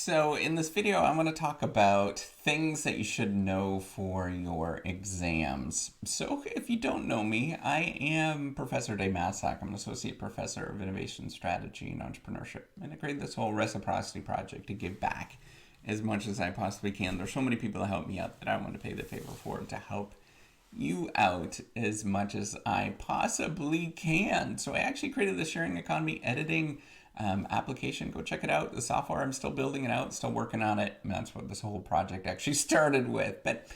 So in this video, I want to talk about things that you should know for your exams. So if you don't know me, I am Professor Maslach. I'm an Associate Professor of Innovation Strategy and Entrepreneurship. And I created this whole reciprocity project to give back as much as I possibly can. There's so many people that help me out that I want to pay the favor for to help you out as much as I possibly can. So I actually created the sharing economy editing application. Go check it out. The software, I'm still building it out, still working on it. And that's what this whole project actually started with. But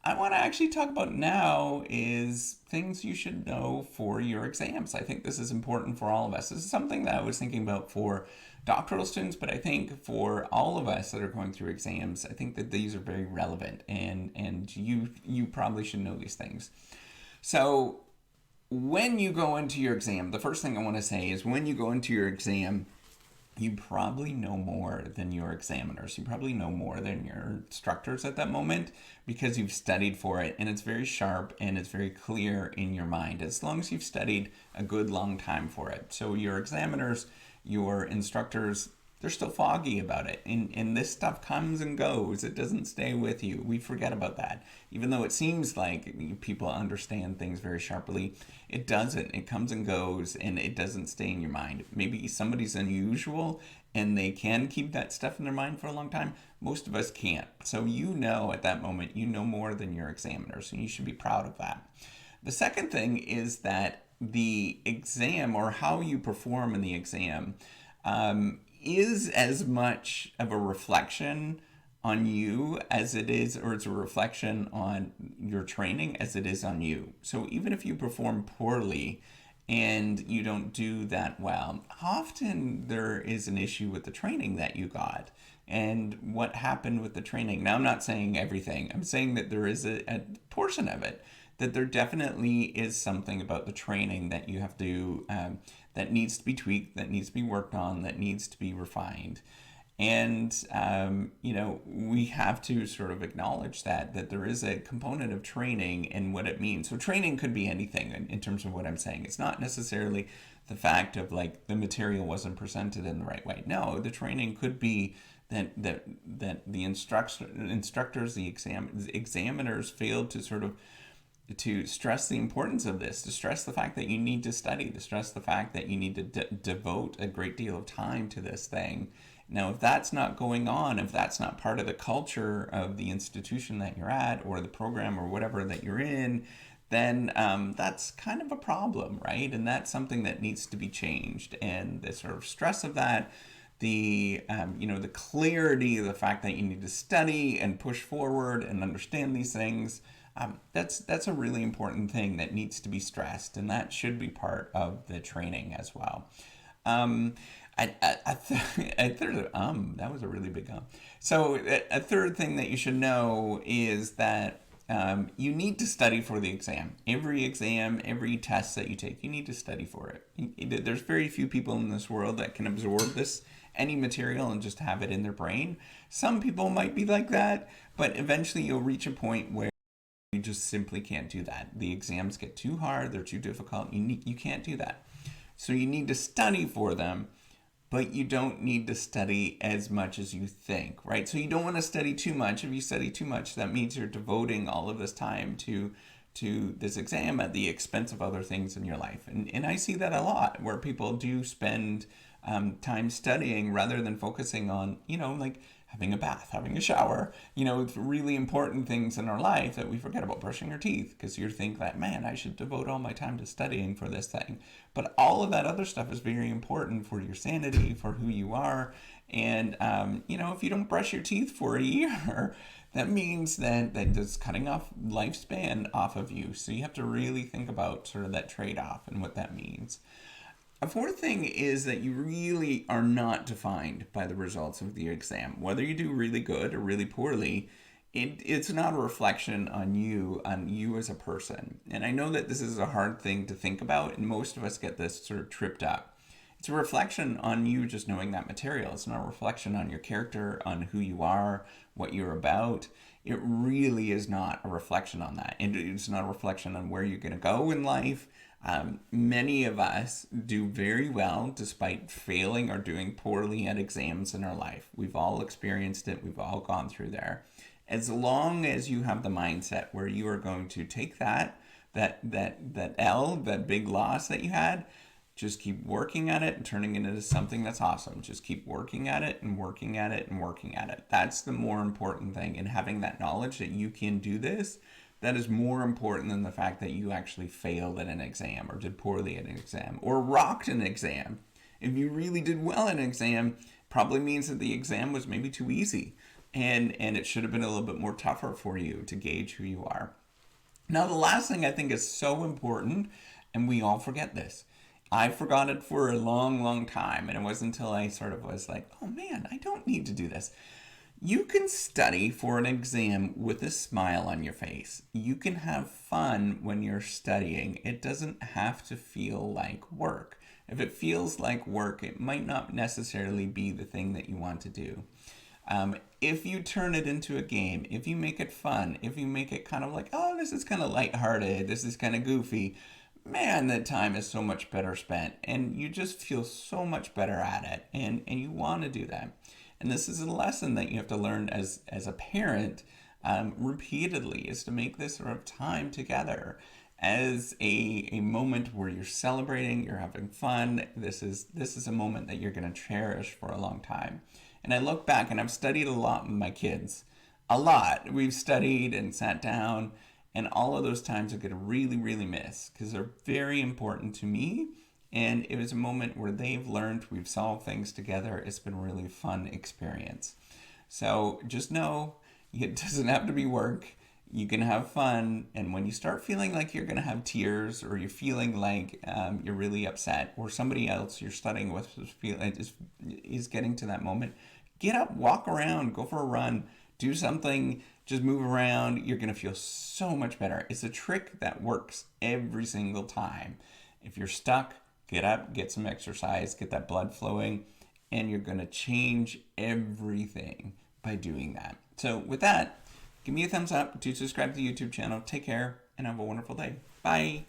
I want to actually talk about now is things you should know for your exams. I think this is important for all of us. This is something that I was thinking about for doctoral students, but I think for all of us that are going through exams, I think that these are very relevant, and you probably should know these things. So when you go into your exam, the first thing I want to say is when you go into your exam, you probably know more than your examiners. You probably know more than your instructors at that moment because you've studied for it, and it's very sharp and it's very clear in your mind as long as you've studied a good long time for it. So your examiners, your instructors, they're still foggy about it. And this stuff comes and goes. It doesn't stay with you. We forget about that. Even though it seems like people understand things very sharply, it doesn't. It comes and goes, and it doesn't stay in your mind. Maybe somebody's unusual and they can keep that stuff in their mind for a long time. Most of us can't. So you know at that moment, you know more than your examiners, and you should be proud of that. The second thing is that the exam, or how you perform in the exam, is as much of a reflection on you as it is, or it's a reflection on your training as it is on you. So even if you perform poorly and you don't do that well, often there is an issue with the training that you got and what happened with the training. Now, I'm not saying everything. I'm saying that there is a portion of it that there definitely is something about the training that you have to, that needs to be tweaked, that needs to be worked on, that needs to be refined. And, we have to sort of acknowledge that there is a component of training and what it means. So training could be anything in terms of what I'm saying. It's not necessarily the fact of like the material wasn't presented in the right way. No, the training could be that the instructors, the examiners failed to sort of to stress the importance of this, to stress the fact that you need to study, to stress the fact that you need to devote a great deal of time to this thing. Now, if that's not going on, if that's not part of the culture of the institution that you're at, or the program or whatever that you're in, then that's kind of a problem, right? And that's something that needs to be changed. And the sort of stress of that, the the clarity of the fact that you need to study and push forward and understand these things, that's a really important thing that needs to be stressed, and that should be part of the training as well. That was a really big So a third thing that you should know is that you need to study for the exam. Every test that you take, you need to study for it. There's very few people in this world that can absorb any material and just have it in their brain. Some people might be like that, but eventually you'll reach a point where you just simply can't do that. The exams get too hard, they're too difficult. You can't do that. So you need to study for them, but you don't need to study as much as you think, right? So you don't want to study too much. If you study too much, that means you're devoting all of this time to this exam at the expense of other things in your life. And I see that a lot, where people do spend time studying rather than focusing on, like having a bath, having a shower, really important things in our life that we forget about. Brushing your teeth, because you think that, man, I should devote all my time to studying for this thing. But all of that other stuff is very important for your sanity, for who you are. And, if you don't brush your teeth for a year, that means that that's cutting off lifespan off of you. So you have to really think about sort of that trade-off and what that means. A fourth thing is that you really are not defined by the results of the exam. Whether you do really good or really poorly, it's not a reflection on you as a person. And I know that this is a hard thing to think about, and most of us get this sort of tripped up. It's a reflection on you just knowing that material. It's not a reflection on your character, on who you are, what you're about. It really is not a reflection on that. And it's not a reflection on where you're going to go in life. Many of us do very well despite failing or doing poorly at exams in our life. We've all experienced it. We've all gone through there. As long as you have the mindset where you are going to take that L, that big loss that you had, just keep working at it and turning it into something that's awesome. Just keep working at it and working at it and working at it. That's the more important thing. And having that knowledge that you can do this, that is more important than the fact that you actually failed at an exam or did poorly at an exam or rocked an exam. If you really did well in an exam, probably means that the exam was maybe too easy and it should have been a little bit more tougher for you to gauge who you are. Now, the last thing I think is so important, and we all forget this. I forgot it for a long, long time, and it wasn't until I sort of was like, oh man, I don't need to do this. You can study for an exam with a smile on your face. You can have fun when you're studying. It doesn't have to feel like work. If it feels like work, it might not necessarily be the thing that you want to do. If you turn it into a game, if you make it fun, if you make it kind of like, oh, this is kind of lighthearted, this is kind of goofy, man, that time is so much better spent. And you just feel so much better at it. And you want to do that. And this is a lesson that you have to learn as a parent repeatedly, is to make this sort of time together as a moment where you're celebrating, you're having fun. This is a moment that you're going to cherish for a long time. And I look back, and I've studied a lot with my kids. A lot. We've studied and sat down, and all of those times I'm going to really, really miss because they're very important to me. And it was a moment where they've learned, we've solved things together. It's been a really fun experience. So just know it doesn't have to be work. You can have fun. And when you start feeling like you're going to have tears, or you're feeling like you're really upset, or somebody else you're studying with is getting to that moment, get up, walk around, go for a run, do something, just move around. You're going to feel so much better. It's a trick that works every single time. If you're stuck, get up, get some exercise, get that blood flowing, and you're going to change everything by doing that. So with that, give me a thumbs up, do subscribe to the YouTube channel. Take care, and have a wonderful day. Bye.